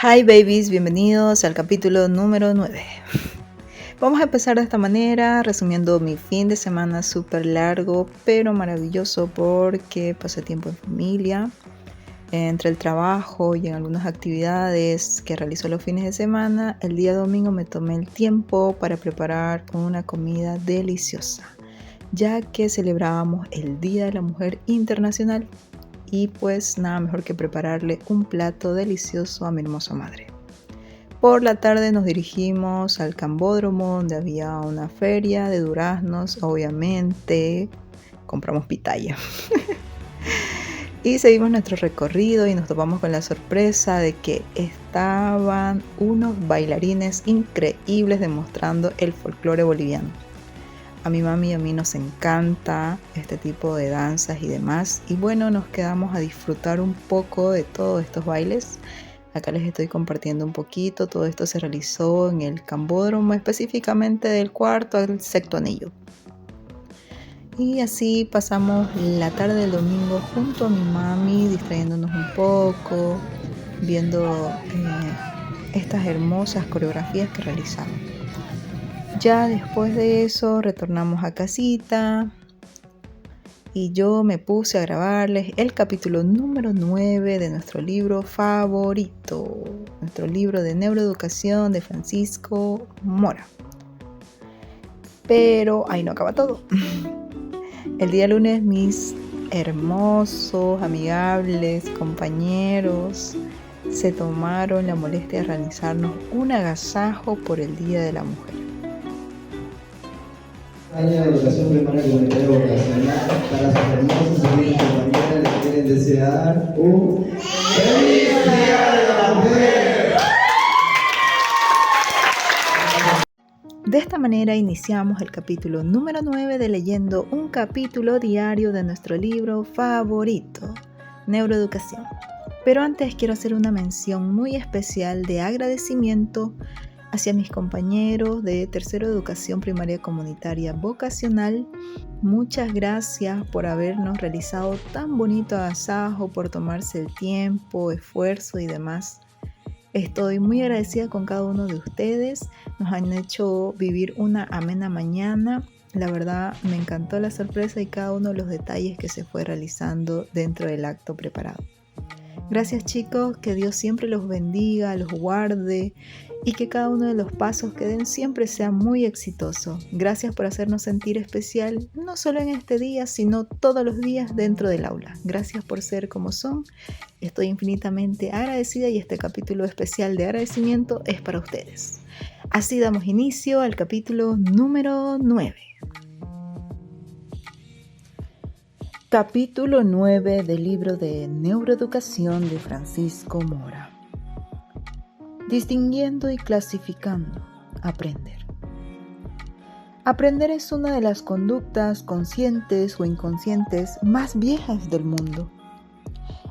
Hi babies, bienvenidos al capítulo número 9. Vamos a empezar de esta manera, resumiendo mi fin de semana súper largo, pero maravilloso porque pasé tiempo en familia, entre el trabajo y en algunas actividades que realizo los fines de semana. El día domingo me tomé el tiempo para preparar una comida deliciosa, ya que celebrábamos el Día de la Mujer Internacional. Y pues nada mejor que prepararle un plato delicioso a mi hermosa madre. Por la tarde nos dirigimos al Cambódromo, donde había una feria de duraznos, obviamente compramos pitaya. Y seguimos nuestro recorrido y nos topamos con la sorpresa de que estaban unos bailarines increíbles demostrando el folclore boliviano. A mi mami y a mí nos encanta este tipo de danzas y demás. Y bueno, nos quedamos a disfrutar un poco de todos estos bailes. Acá les estoy compartiendo un poquito. Todo esto se realizó en el Cambódromo, específicamente del cuarto al sexto anillo. Y así pasamos la tarde del domingo junto a mi mami, distrayéndonos un poco, viendo estas hermosas coreografías que realizamos. Ya después de eso retornamos a casita y yo me puse a grabarles el capítulo número 9 de nuestro libro favorito, nuestro libro de neuroeducación de Francisco Mora. Pero ahí no acaba todo. El día lunes mis hermosos, amigables compañeros se tomaron la molestia de realizarnos un agasajo por el Día de la Mujer. Año de educación primaria comunitaria vocacional para sus hermosas amigas y compañeras les quieren desear un ¡Feliz Día de la Mujer! De esta manera iniciamos el capítulo número 9 de leyendo un capítulo diario de nuestro libro favorito, Neuroeducación. Pero antes quiero hacer una mención muy especial de agradecimiento hacia mis compañeros de tercero de educación primaria comunitaria vocacional. Muchas gracias por habernos realizado tan bonito agasajo, por tomarse el tiempo, esfuerzo y demás. Estoy muy agradecida con cada uno de ustedes. Nos han hecho vivir una amena mañana. La verdad me encantó la sorpresa y cada uno de los detalles que se fue realizando dentro del acto preparado. Gracias chicos, que Dios siempre los bendiga, los guarde y que cada uno de los pasos que den siempre sea muy exitoso. Gracias por hacernos sentir especial, no solo en este día, sino todos los días dentro del aula. Gracias por ser como son. Estoy infinitamente agradecida y este capítulo especial de agradecimiento es para ustedes. Así damos inicio al capítulo número 9. Capítulo 9 del libro de Neuroeducación de Francisco Mora. Distinguiendo y clasificando. Aprender. Aprender es una de las conductas conscientes o inconscientes más viejas del mundo.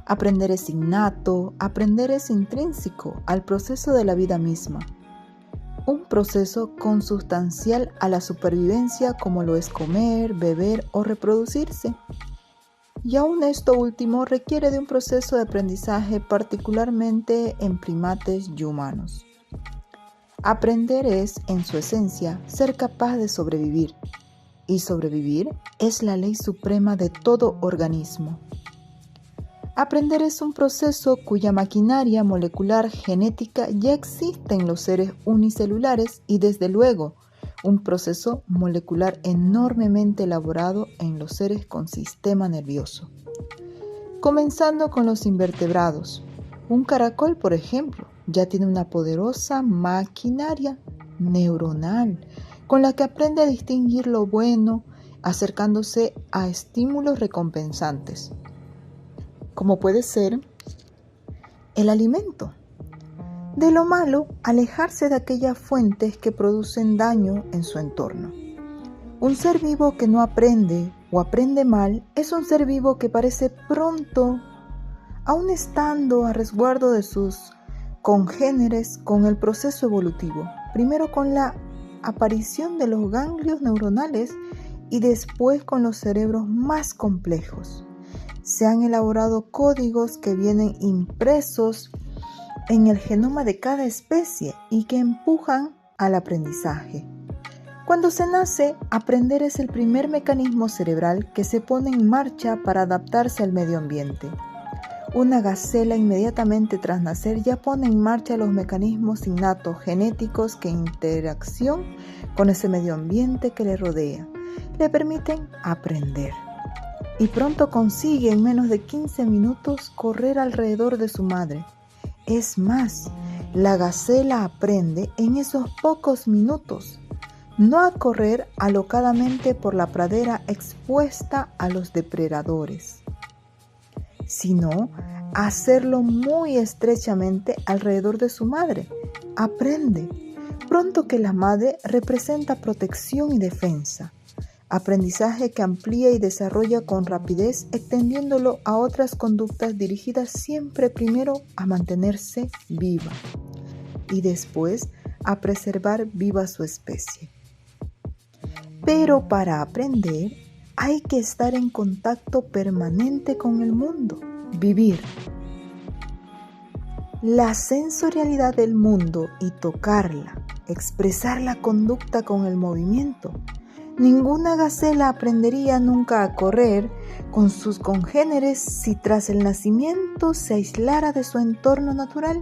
Aprender es innato, aprender es intrínseco al proceso de la vida misma. Un proceso consustancial a la supervivencia como lo es comer, beber o reproducirse. Y aún esto último requiere de un proceso de aprendizaje particularmente en primates y humanos. Aprender es, en su esencia, ser capaz de sobrevivir. Y sobrevivir es la ley suprema de todo organismo. Aprender es un proceso cuya maquinaria molecular genética ya existe en los seres unicelulares y desde luego un proceso molecular enormemente elaborado en los seres con sistema nervioso. Comenzando con los invertebrados. Un caracol, por ejemplo, ya tiene una poderosa maquinaria neuronal con la que aprende a distinguir lo bueno, acercándose a estímulos recompensantes, como puede ser el alimento. De lo malo, alejarse de aquellas fuentes que producen daño en su entorno. Un ser vivo que no aprende o aprende mal es un ser vivo que parece pronto, aun estando a resguardo de sus congéneres, con el proceso evolutivo, primero con la aparición de los ganglios neuronales y después con los cerebros más complejos. Se han elaborado códigos que vienen impresos en el genoma de cada especie y que empujan al aprendizaje. Cuando se nace, aprender es el primer mecanismo cerebral que se pone en marcha para adaptarse al medio ambiente. Una gacela inmediatamente tras nacer ya pone en marcha los mecanismos innatos genéticos que en interacción con ese medio ambiente que le rodea le permiten aprender. Y pronto consigue en menos de 15 minutos correr alrededor de su madre. Es más, la gacela aprende en esos pocos minutos, no a correr alocadamente por la pradera expuesta a los depredadores, sino a hacerlo muy estrechamente alrededor de su madre. Aprende pronto que la madre representa protección y defensa. Aprendizaje que amplía y desarrolla con rapidez, extendiéndolo a otras conductas dirigidas siempre primero a mantenerse viva y después a preservar viva su especie. Pero para aprender hay que estar en contacto permanente con el mundo, vivir. La sensorialidad del mundo y tocarla, expresar la conducta con el movimiento. Ninguna gacela aprendería nunca a correr con sus congéneres si tras el nacimiento se aislara de su entorno natural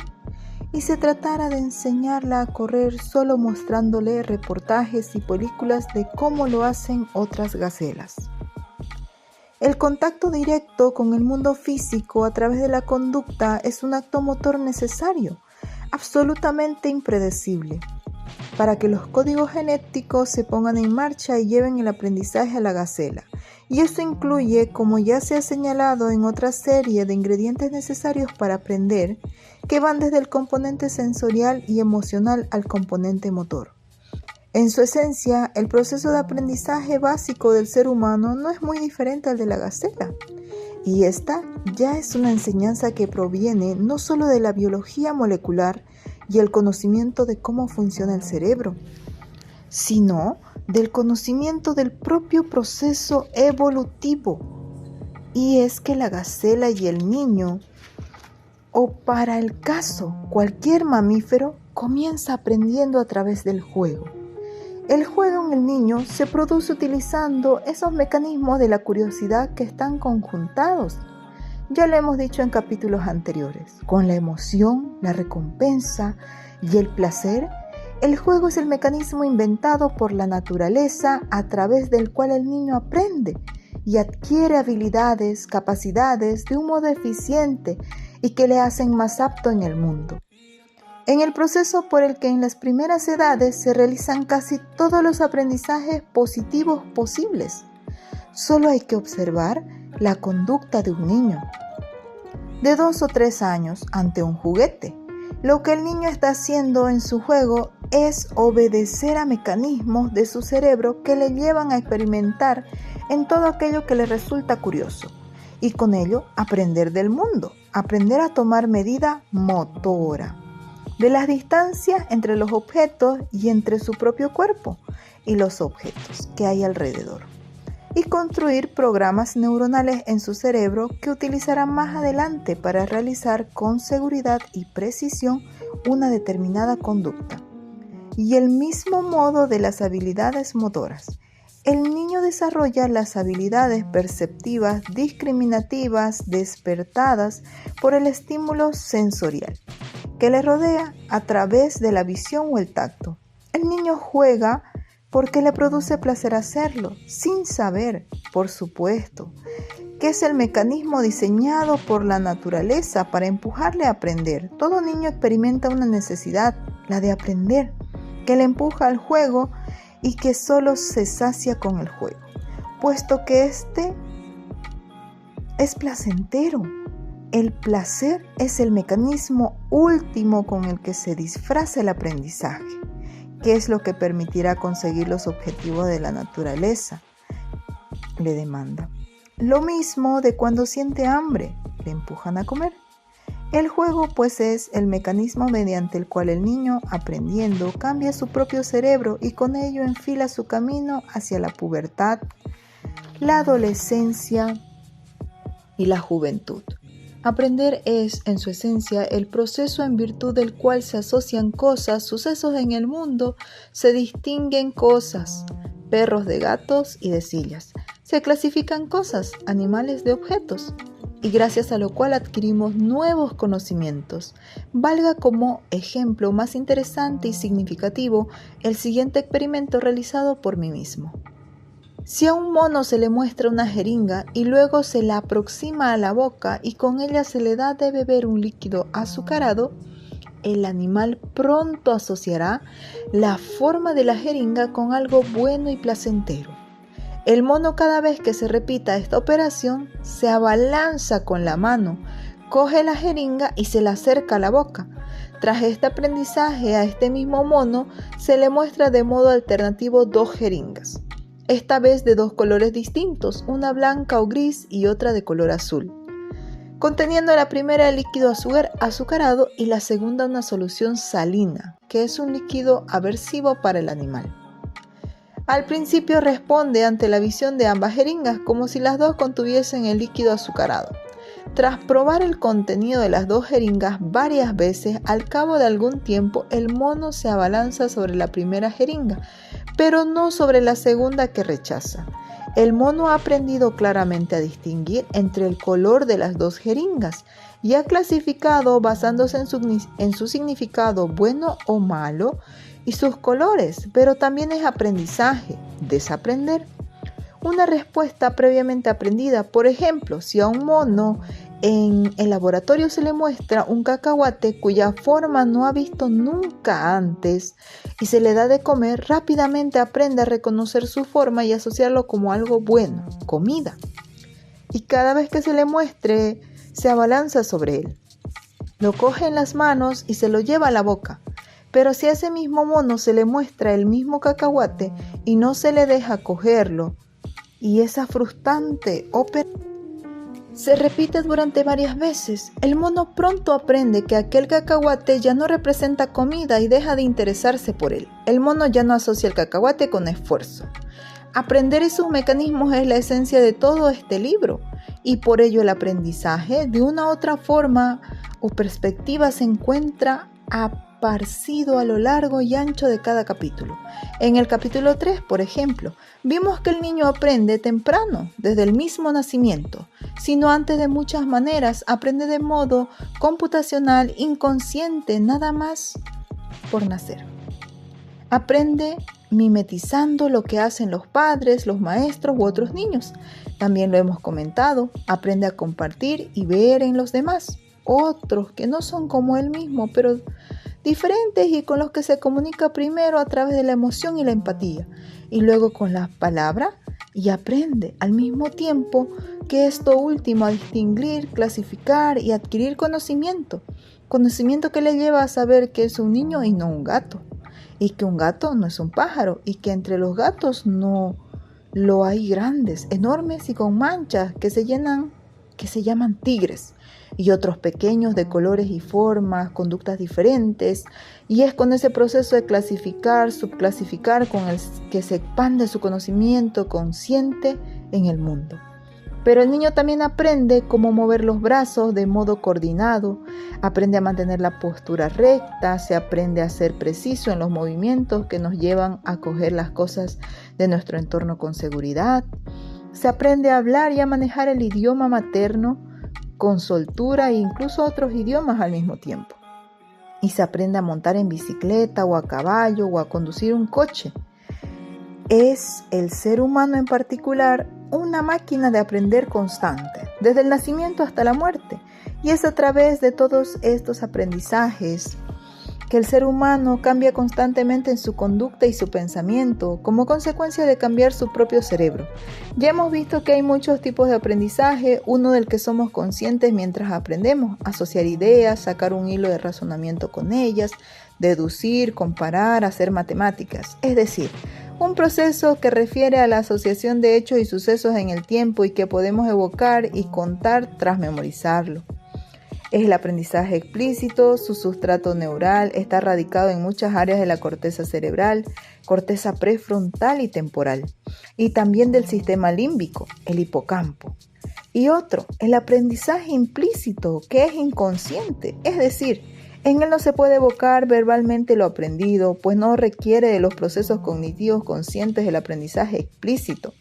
y se tratara de enseñarla a correr solo mostrándole reportajes y películas de cómo lo hacen otras gacelas. El contacto directo con el mundo físico a través de la conducta es un acto motor necesario, absolutamente impredecible, para que los códigos genéticos se pongan en marcha y lleven el aprendizaje a la gacela. Y eso incluye, como ya se ha señalado en otra serie de ingredientes necesarios para aprender, que van desde el componente sensorial y emocional al componente motor. En su esencia, el proceso de aprendizaje básico del ser humano no es muy diferente al de la gacela. Y esta ya es una enseñanza que proviene no solo de la biología molecular y el conocimiento de cómo funciona el cerebro, sino del conocimiento del propio proceso evolutivo. Y es que la gacela y el niño, o para el caso cualquier mamífero, comienza aprendiendo a través del juego. El juego en el niño se produce utilizando esos mecanismos de la curiosidad que están conjuntados. Ya lo hemos dicho en capítulos anteriores. Con la emoción, la recompensa y el placer, el juego es el mecanismo inventado por la naturaleza a través del cual el niño aprende y adquiere habilidades, capacidades de un modo eficiente y que le hacen más apto en el mundo. En el proceso por el que en las primeras edades se realizan casi todos los aprendizajes positivos posibles. Solo hay que observar la conducta de un niño de 2 o 3 años ante un juguete. Lo que el niño está haciendo en su juego es obedecer a mecanismos de su cerebro que le llevan a experimentar en todo aquello que le resulta curioso y con ello aprender del mundo, aprender a tomar medida motora de las distancias entre los objetos y entre su propio cuerpo y los objetos que hay alrededor, y construir programas neuronales en su cerebro que utilizará más adelante para realizar con seguridad y precisión una determinada conducta. Y el mismo modo de las habilidades motoras. El niño desarrolla las habilidades perceptivas discriminativas despertadas por el estímulo sensorial que le rodea a través de la visión o el tacto. El niño juega porque le produce placer hacerlo, sin saber, por supuesto, que es el mecanismo diseñado por la naturaleza para empujarle a aprender. Todo niño experimenta una necesidad, la de aprender, que le empuja al juego y que solo se sacia con el juego, puesto que este es placentero. El placer es el mecanismo último con el que se disfraza el aprendizaje, que es lo que permitirá conseguir los objetivos de la naturaleza le demanda. Lo mismo de cuando siente hambre, le empujan a comer. El juego, pues, es el mecanismo mediante el cual el niño, aprendiendo, cambia su propio cerebro y con ello enfila su camino hacia la pubertad, la adolescencia y la juventud. Aprender es, en su esencia, el proceso en virtud del cual se asocian cosas, sucesos en el mundo, se distinguen cosas, perros de gatos y de sillas, se clasifican cosas, animales de objetos, y gracias a lo cual adquirimos nuevos conocimientos. Valga como ejemplo más interesante y significativo el siguiente experimento realizado por mí mismo. Si a un mono se le muestra una jeringa y luego se la aproxima a la boca y con ella se le da de beber un líquido azucarado, el animal pronto asociará la forma de la jeringa con algo bueno y placentero. El mono, cada vez que se repita esta operación, se abalanza con la mano, coge la jeringa y se la acerca a la boca. Tras este aprendizaje, a este mismo mono se le muestra de modo alternativo 2 jeringas, esta vez de 2 colores distintos, una blanca o gris y otra de color azul, conteniendo la primera el líquido azucarado y la segunda una solución salina, que es un líquido aversivo para el animal. Al principio responde ante la visión de ambas jeringas como si las 2 contuviesen el líquido azucarado. Tras probar el contenido de las 2 jeringas varias veces, al cabo de algún tiempo el mono se abalanza sobre la primera jeringa, pero no sobre la segunda que rechaza. El mono ha aprendido claramente a distinguir entre el color de las 2 jeringas y ha clasificado basándose en su significado bueno o malo y sus colores, pero también es aprendizaje, desaprender. Una respuesta previamente aprendida, por ejemplo, si a un mono en el laboratorio se le muestra un cacahuate cuya forma no ha visto nunca antes y se le da de comer, rápidamente aprende a reconocer su forma y asociarlo como algo bueno, comida. Y cada vez que se le muestre, se abalanza sobre él. Lo coge en las manos y se lo lleva a la boca. Pero si a ese mismo mono se le muestra el mismo cacahuate y no se le deja cogerlo, y esa frustrante operación se repite durante varias veces, el mono pronto aprende que aquel cacahuate ya no representa comida y deja de interesarse por él. El mono ya no asocia el cacahuate con esfuerzo. Aprender y sus mecanismos es la esencia de todo este libro, y por ello el aprendizaje, de una u otra forma o perspectiva, se encuentra esparcido a lo largo y ancho de cada capítulo. En el capítulo 3, por ejemplo, vimos que el niño aprende temprano, desde el mismo nacimiento, sino antes de muchas maneras, aprende de modo computacional, inconsciente, nada más por nacer. Aprende mimetizando lo que hacen los padres, los maestros u otros niños. También lo hemos comentado, aprende a compartir y ver en los demás otros que no son como él mismo, pero diferentes, y con los que se comunica primero a través de la emoción y la empatía, y luego con la palabra, y aprende al mismo tiempo que esto último a distinguir, clasificar y adquirir conocimiento que le lleva a saber que es un niño y no un gato, y que un gato no es un pájaro, y que entre los gatos no lo hay grandes, enormes y con manchas que se llaman tigres, y otros pequeños de colores y formas, conductas diferentes, y es con ese proceso de clasificar, subclasificar, con el que se expande su conocimiento consciente en el mundo. Pero el niño también aprende cómo mover los brazos de modo coordinado, aprende a mantener la postura recta, se aprende a ser preciso en los movimientos que nos llevan a coger las cosas de nuestro entorno con seguridad, se aprende a hablar y a manejar el idioma materno con soltura e incluso otros idiomas al mismo tiempo. Y se aprende a montar en bicicleta o a caballo o a conducir un coche. Es el ser humano en particular una máquina de aprender constante, desde el nacimiento hasta la muerte. Y es a través de todos estos aprendizajes que el ser humano cambia constantemente en su conducta y su pensamiento, como consecuencia de cambiar su propio cerebro. Ya hemos visto que hay muchos tipos de aprendizaje, uno del que somos conscientes mientras aprendemos: asociar ideas, sacar un hilo de razonamiento con ellas, deducir, comparar, hacer matemáticas. Es decir, un proceso que refiere a la asociación de hechos y sucesos en el tiempo y que podemos evocar y contar tras memorizarlo. Es el aprendizaje explícito, su sustrato neural está radicado en muchas áreas de la corteza cerebral, corteza prefrontal y temporal, y también del sistema límbico, el hipocampo. Y otro, el aprendizaje implícito, que es inconsciente, es decir, en él no se puede evocar verbalmente lo aprendido, pues no requiere de los procesos cognitivos conscientes del aprendizaje explícito.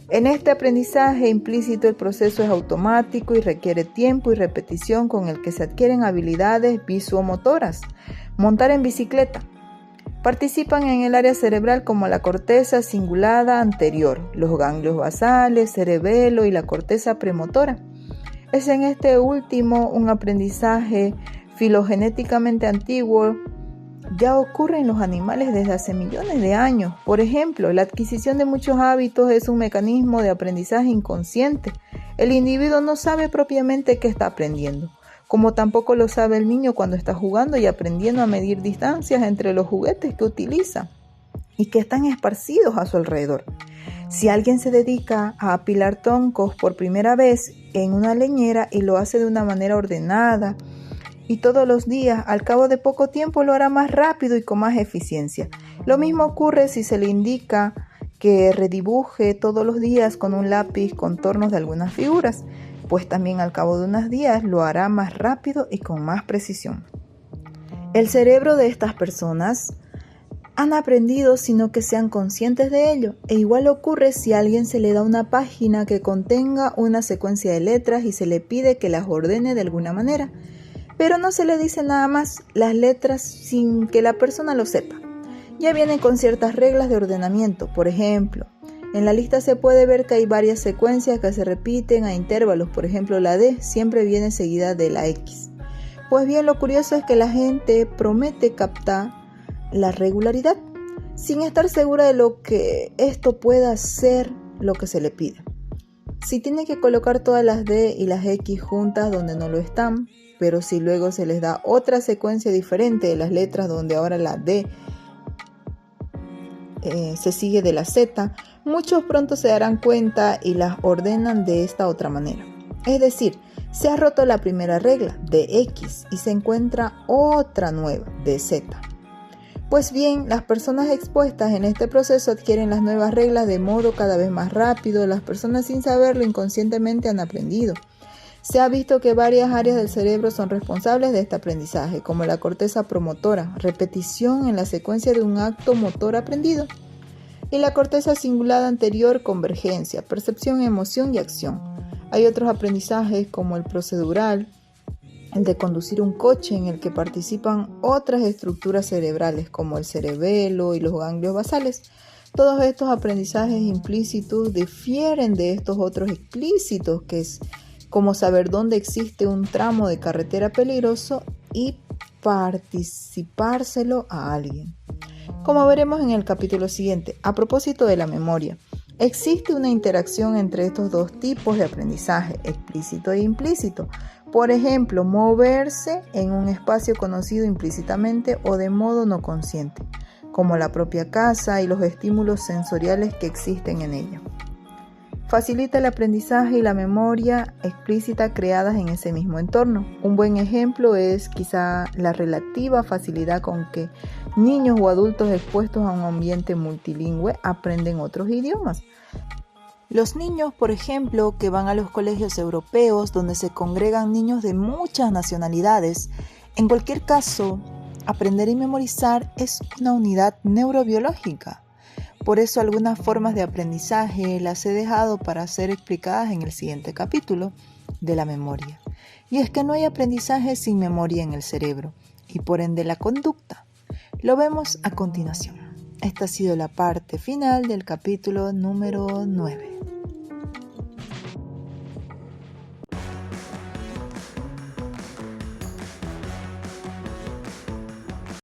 En este aprendizaje implícito el proceso es automático y requiere tiempo y repetición con el que se adquieren habilidades visomotoras. Montar en bicicleta. Participan en el área cerebral como la corteza cingulada anterior, los ganglios basales, cerebelo y la corteza premotora. Es en este último un aprendizaje filogenéticamente antiguo. Ya ocurre en los animales desde hace millones de años. Por ejemplo, la adquisición de muchos hábitos es un mecanismo de aprendizaje inconsciente. El individuo no sabe propiamente qué está aprendiendo, como tampoco lo sabe el niño cuando está jugando y aprendiendo a medir distancias entre los juguetes que utiliza y que están esparcidos a su alrededor. Si alguien se dedica a apilar troncos por primera vez en una leñera y lo hace de una manera ordenada, y todos los días, al cabo de poco tiempo lo hará más rápido y con más eficiencia. Lo mismo ocurre si se le indica que redibuje todos los días con un lápiz contornos de algunas figuras, pues también al cabo de unos días lo hará más rápido y con más precisión. El cerebro de estas personas han aprendido sino que sean conscientes de ello, e igual ocurre si a alguien se le da una página que contenga una secuencia de letras y se le pide que las ordene de alguna manera. Pero no se le dice nada más las letras sin que la persona lo sepa. Ya vienen con ciertas reglas de ordenamiento. Por ejemplo, en la lista se puede ver que hay varias secuencias que se repiten a intervalos. Por ejemplo, la D siempre viene seguida de la X. Pues bien, lo curioso es que la gente promete captar la regularidad sin estar segura de lo que esto pueda ser lo que se le pide. Si tiene que colocar todas las D y las X juntas donde no lo están, pero si luego se les da otra secuencia diferente de las letras donde ahora la D se sigue de la Z, muchos pronto se darán cuenta y las ordenan de esta otra manera. Es decir, se ha roto la primera regla de X y se encuentra otra nueva de Z. Pues bien, las personas expuestas en este proceso adquieren las nuevas reglas de modo cada vez más rápido. Las personas sin saberlo inconscientemente han aprendido. Se ha visto que varias áreas del cerebro son responsables de este aprendizaje, como la corteza promotora, repetición en la secuencia de un acto motor aprendido, y la corteza cingulada anterior, convergencia, percepción, emoción y acción. Hay otros aprendizajes como el procedural, el de conducir un coche, en el que participan otras estructuras cerebrales como el cerebelo y los ganglios basales. Todos estos aprendizajes implícitos difieren de estos otros explícitos, que es como saber dónde existe un tramo de carretera peligroso y participárselo a alguien. Como veremos en el capítulo siguiente, a propósito de la memoria, existe una interacción entre estos dos tipos de aprendizaje, explícito e implícito. Por ejemplo, moverse en un espacio conocido implícitamente o de modo no consciente, como la propia casa y los estímulos sensoriales que existen en ella. Facilita el aprendizaje y la memoria explícita creadas en ese mismo entorno. Un buen ejemplo es quizá la relativa facilidad con que niños o adultos expuestos a un ambiente multilingüe aprenden otros idiomas. Los niños, por ejemplo, que van a los colegios europeos donde se congregan niños de muchas nacionalidades, en cualquier caso, aprender y memorizar es una unidad neurobiológica. Por eso algunas formas de aprendizaje las he dejado para ser explicadas en el siguiente capítulo de la memoria. Y es que no hay aprendizaje sin memoria en el cerebro y por ende la conducta. Lo vemos a continuación. Esta ha sido la parte final del capítulo número 9.